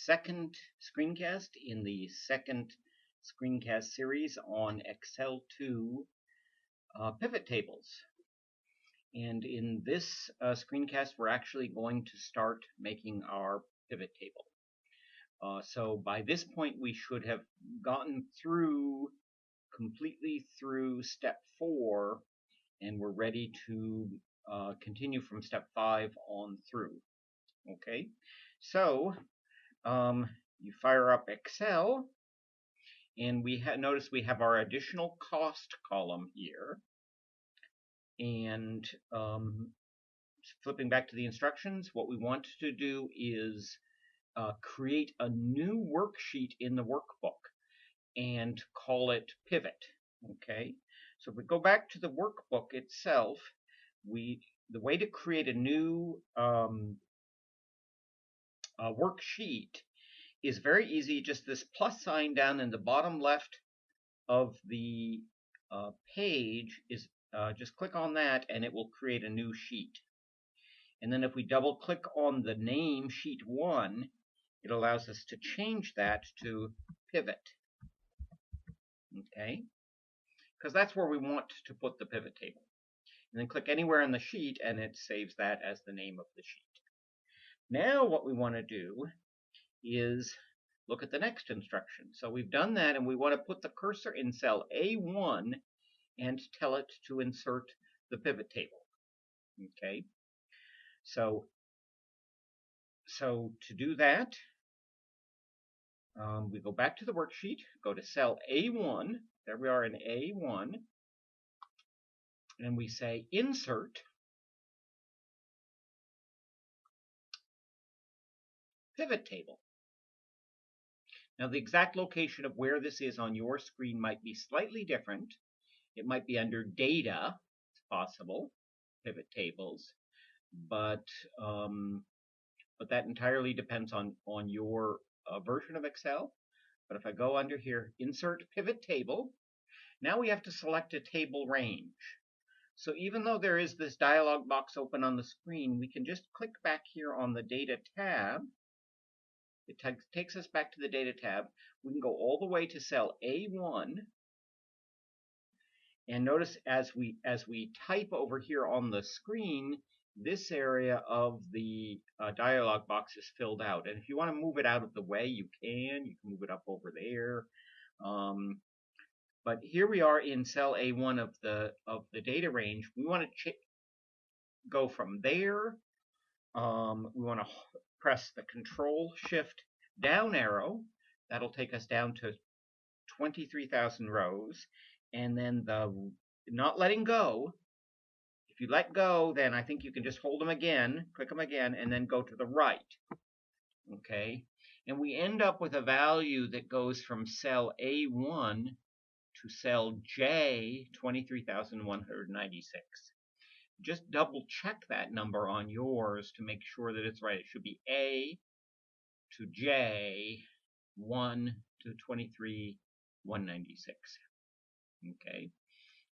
second screencast in the second screencast series on Excel 2 pivot tables. And in this screencast, we're actually going to start making our pivot table. So by this point, we should have gotten completely through step 4, and we're ready to continue from step 5 on through. Okay, so you fire up Excel, and we notice we have our additional cost column here. And flipping back to the instructions, what we want to do is create a new worksheet in the workbook and call it pivot. Okay, so if we go back to the workbook itself, the way to create a new worksheet is very easy. Just this plus sign down in the bottom left of the page is just click on that and it will create a new sheet. And then if we double click on the name sheet 1, it allows us to change that to pivot. Okay, because that's where we want to put the pivot table. And then click anywhere in the sheet and it saves that as the name of the sheet. Now what we want to do is look at the next instruction. So we've done that, and we want to put the cursor in cell A1 and tell it to insert the pivot table. Okay, so to do that, we go back to the worksheet, go to cell A1, there we are in A1, and we say insert pivot table. Now the exact location of where this is on your screen might be slightly different. It might be under data, it's possible, pivot tables, but that entirely depends on your version of Excel. But if I go under here, insert pivot table, now we have to select a table range. So even though there is this dialog box open on the screen, we can just click back here on the data tab. It takes us back to the data tab. We can go all the way to cell A1. And notice as we type over here on the screen, this area of the dialog box is filled out. And if you want to move it out of the way, you can. You can move it up over there. But here we are in cell A1 of the data range. We want to go from there. We want to press the Control-Shift down arrow. That'll take us down to 23,000 rows. And then the not letting go. If you let go, then I think you can just hold them again, click them again, and then go to the right. Okay, and we end up with a value that goes from cell A1 to cell J, 23,196. Just double check that number on yours to make sure that it's right. It should be A to J, 1 to 23,196. Okay,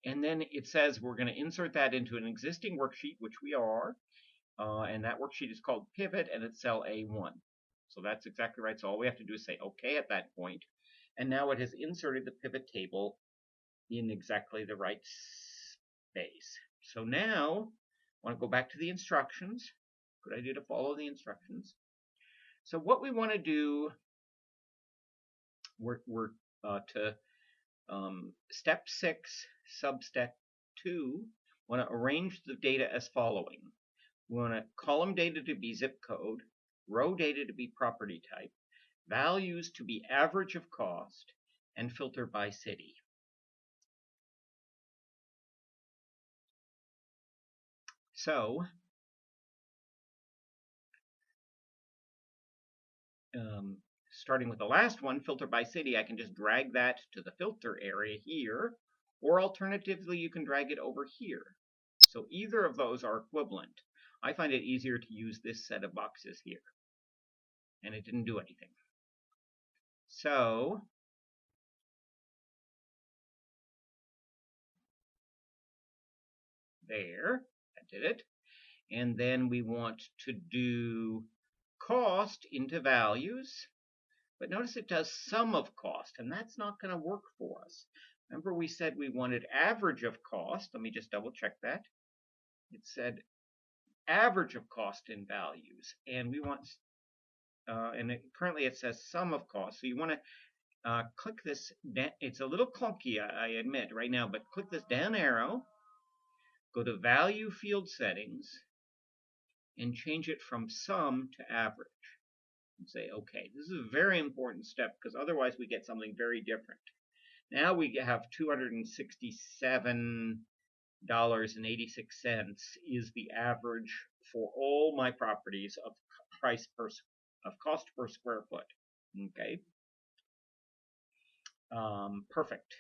and then it says we're going to insert that into an existing worksheet, which we are, and that worksheet is called pivot, and it's cell A1. So that's exactly right. So all we have to do is say OK at that point, and now it has inserted the pivot table in exactly the right space. So now I want to go back to the instructions. Good idea to follow the instructions. So what we want to do, we're to step 6, substep 2, want to arrange the data as following. We want column data to be zip code, row data to be property type, values to be average of cost, and filter by city. So starting with the last one, filter by city, I can just drag that to the filter area here, or alternatively, you can drag it over here. So either of those are equivalent. I find it easier to use this set of boxes here. And it didn't do anything. So there, that did it. And then we want to do cost into values. But notice it does sum of cost, and that's not going to work for us. Remember we said we wanted average of cost. Let me just double check that. It said average of cost in values, and we want, currently it says sum of cost. So you want to click this. It's a little clunky, I admit, right now, but click this down arrow, go to value field settings, and change it from sum to average. And say, okay, this is a very important step because otherwise we get something very different. Now we have $267.86 is the average for all my properties of cost per square foot. Okay. Perfect.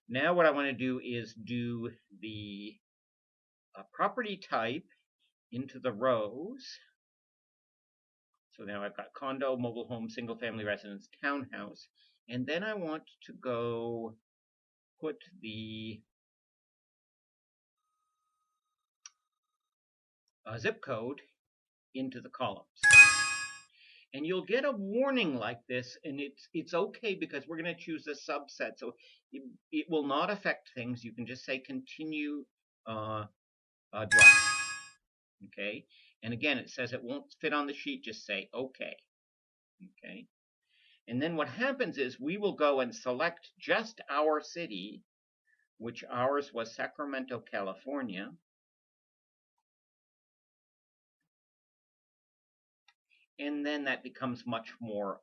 Now what I want to do is do the property type into the rows. So now I've got condo, mobile home, single family residence, townhouse, and then I want to go put the zip code into the columns. And you'll get a warning like this, and it's okay because we're going to choose a subset, so it will not affect things. You can just say continue drop. Okay, and again, it says it won't fit on the sheet. Just say okay. Okay, and then what happens is we will go and select just our city, which ours was Sacramento, California. And then that becomes a much more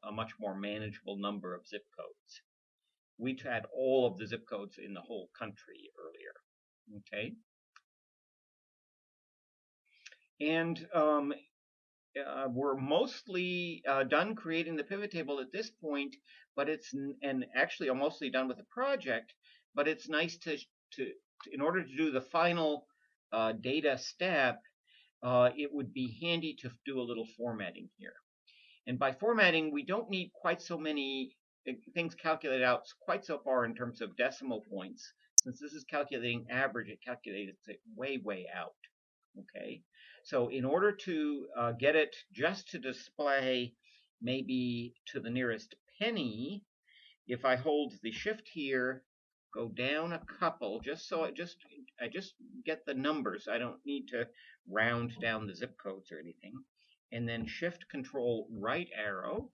manageable number of zip codes. We had all of the zip codes in the whole country earlier. Okay, and we're mostly done creating the pivot table at this point, but and actually I'm mostly done with the project. But it's nice to in order to do the final data step, it would be handy to do a little formatting here. And by formatting, we don't need quite so many things calculated out quite so far in terms of decimal points. Since this is calculating average, it calculates it way out. Okay, so in order to get it just to display maybe to the nearest penny, if I hold the shift here, go down a couple, just so I just get the numbers. I don't need to round down the zip codes or anything. And then shift control right arrow,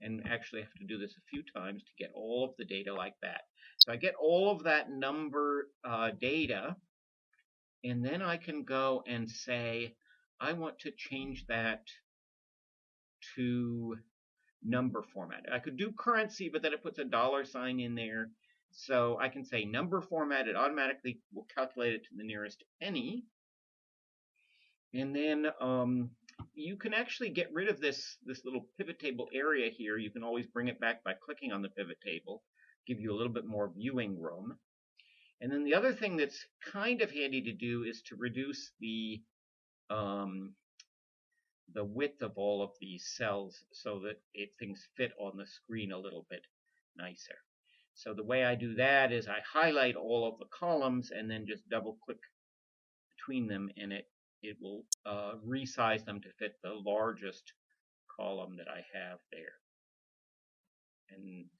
and actually have to do this a few times to get all of the data like that. So I get all of that number data, and then I can go and say I want to change that to number format. I could do currency, but then it puts a $sign in there. So I can say number format. It automatically will calculate it to the nearest penny. And then you can actually get rid of this little pivot table area here. You can always bring it back by clicking on the pivot table, give you a little bit more viewing room. And then the other thing that's kind of handy to do is to reduce the width of all of these cells so that things fit on the screen a little bit nicer. So the way I do that is I highlight all of the columns and then just double click between them, and it will resize them to fit the largest column that I have there. And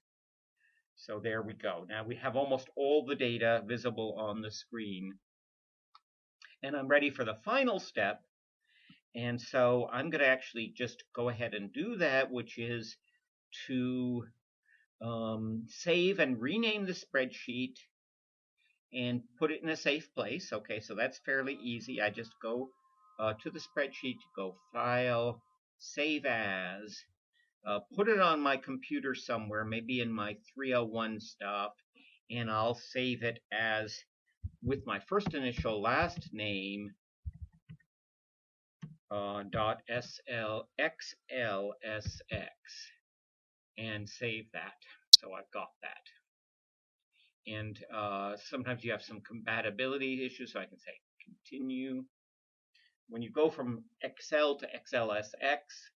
so there we go. Now we have almost all the data visible on the screen. And I'm ready for the final step. And so I'm going to actually just go ahead and do that, which is to save and rename the spreadsheet and put it in a safe place. Okay, so that's fairly easy. I just go to the spreadsheet, go File, Save As, put it on my computer somewhere, maybe in my 301 stuff, and I'll save it as with my first initial last name, .xlsx, and save that. So I've got that. And sometimes you have some compatibility issues, so I can say continue. When you go from Excel to XLSX,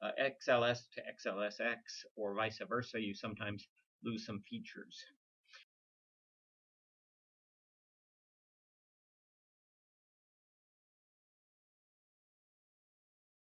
XLS to XLSX, or vice versa, you sometimes lose some features.